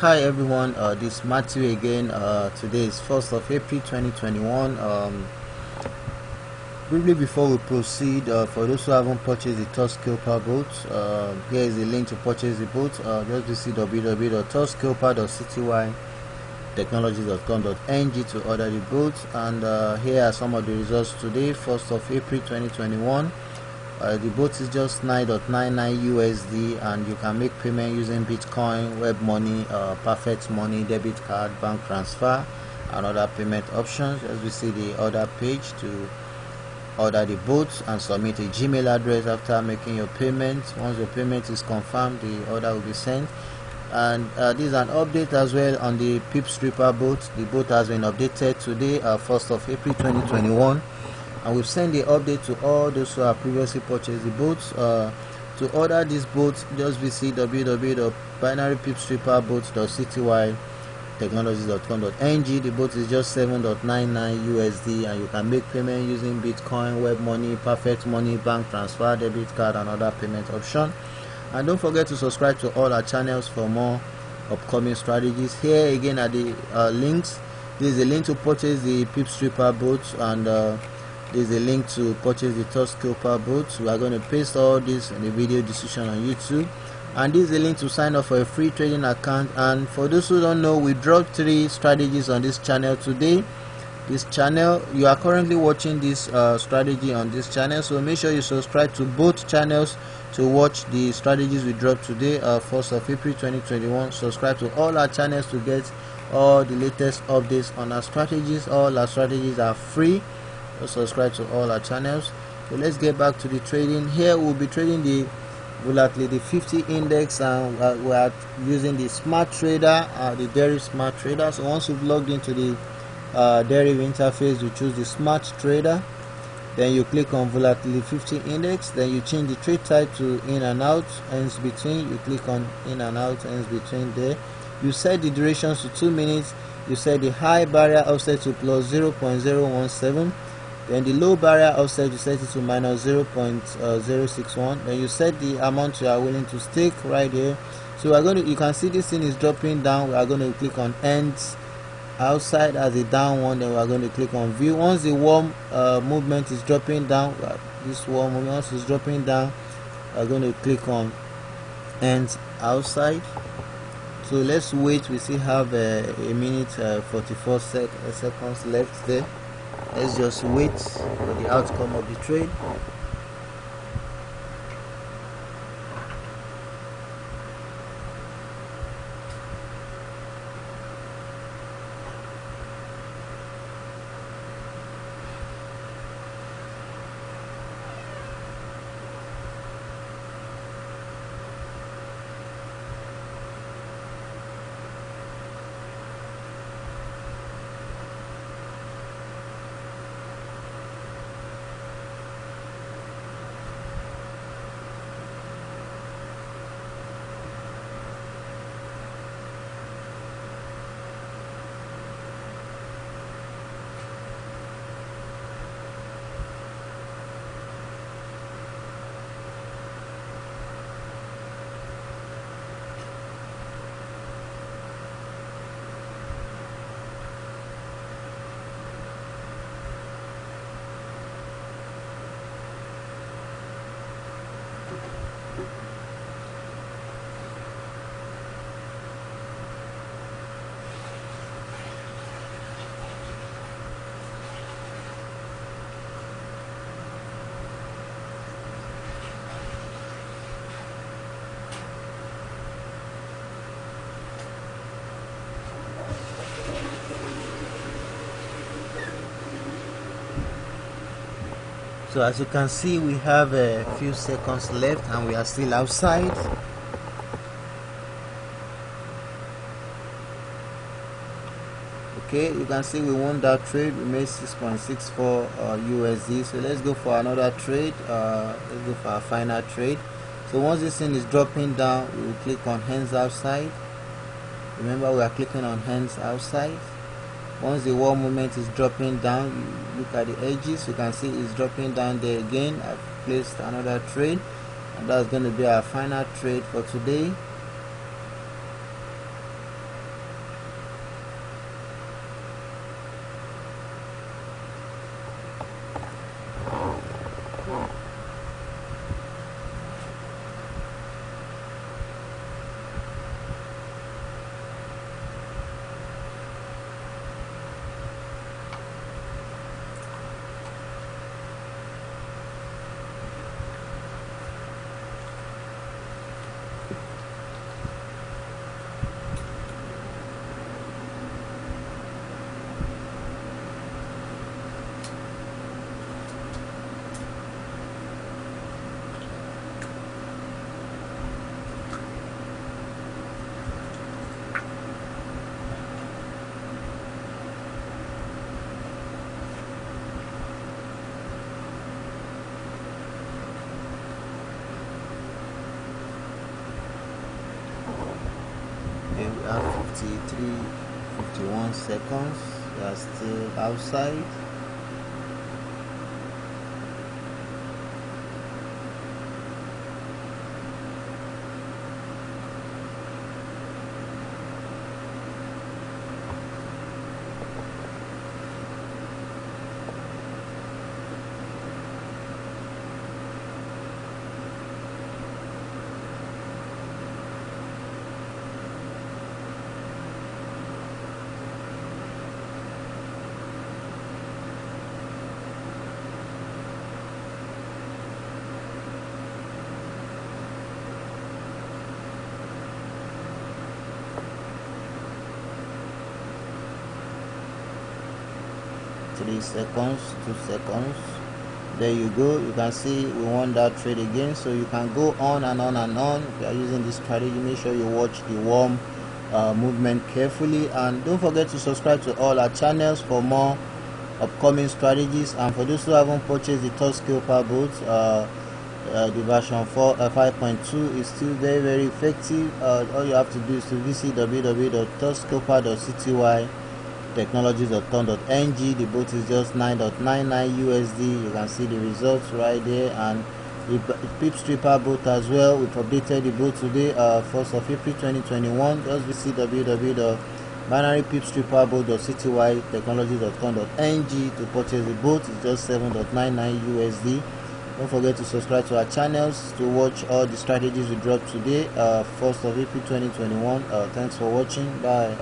Hi everyone, this is Matthew again. Today is 1st of April 2021. Briefly before we proceed, for those who haven't purchased the TOUCHSCALPER boat, here is the link to purchase the boat. Just visit www.touchscalper.citywidetechnologies.com.ng to order the boat. And here are some of the results today, 1st of April 2021. The boat is just 9.99 USD, and you can make payment using Bitcoin, web money, perfect money, debit card, bank transfer, and other payment options. As we see the order page to order the boat and submit a Gmail address after making your payment. Once your payment is confirmed, the order will be sent. And this is an update as well on the PIPSREAPER boat. The boat has been updated today, 1st of April 2021. And we've sent the update to all those who have previously purchased the boats. To order this boat, just visit www.binarypipsreaperboat.citywidetechnologies.com.ng. The boat is just 7.99 USD, and you can make payment using Bitcoin, web money, perfect money, bank transfer, debit card, and other payment option. And don't forget to subscribe to all our channels for more upcoming strategies. Here again are the links. This is a link to purchase the PIPSREAPER boat, and there's a link to purchase the TOUCHSCALPER boat. We are going to paste all this in the video description on YouTube. And this is a link to sign up for a free trading account. And for those who don't know, we dropped 3 strategies on this channel today. This channel, you are currently watching this strategy on this channel, so make sure you subscribe to both channels to watch the strategies we dropped today, 1st of April 2021. Subscribe to all our channels to get all the latest updates on our strategies. All our strategies are free. Subscribe to all our channels. So let's get back to the trading. Here we'll be trading the Volatility 50 index, and we are using the smart trader, the deriv smart trader. So once you've logged into the deriv interface, you choose the smart trader, then you click on Volatility 50 index, then you change the trade type to in and out, ends between. You click on in and out, ends between there. You set the durations to 2 minutes. You set the high barrier offset to plus 0.017. Then the low barrier offset, you set it to minus 0.061. Then you set the amount you are willing to stake right here. So we are going to, you can see this thing is dropping down. We are going to click on ends outside as a down one. Then we are going to click on view. Once the warm movement is dropping down, this warm movement once is dropping down, we are going to click on ends outside. So let's wait. We still have a minute 44 seconds left there. Let's just wait for the outcome of the trade. So as you can see, we have a few seconds left and we are still outside. Okay, you can see we won that trade. We made 6.64 USD. So let's go for another trade. Let's go for our final trade. So once this thing is dropping down, we will click on hands outside. Remember, we are clicking on hands outside. Once the wall movement is dropping down, you look at the edges, you can see it's dropping down there again. I've placed another trade, and that's going to be our final trade for today. Okay, we have 51 seconds. We are still outside. Three seconds, 2 seconds. There you go. You can see we won that trade again. So you can go on and on and on. If you are using this strategy, make sure you watch the warm movement carefully, and don't forget to subscribe to all our channels for more upcoming strategies. And for those who haven't purchased the TOUCHSCALPER boot, the version 5.2 is still very effective. All you have to do is to visit www.touchscalper.cty technologies.com.ng. The boat is just 9.99 USD. You can see the results right there, and the PIPSREAPER boat as well. We've updated the boat today, 1st of April 2021. Just visit www.binarypipsreaperboat.cty technologies.com.ng to purchase the boat. It's just 7.99 USD. Don't forget to subscribe to our channels to watch all the strategies we dropped today, 1st of April 2021. Thanks for watching. Bye.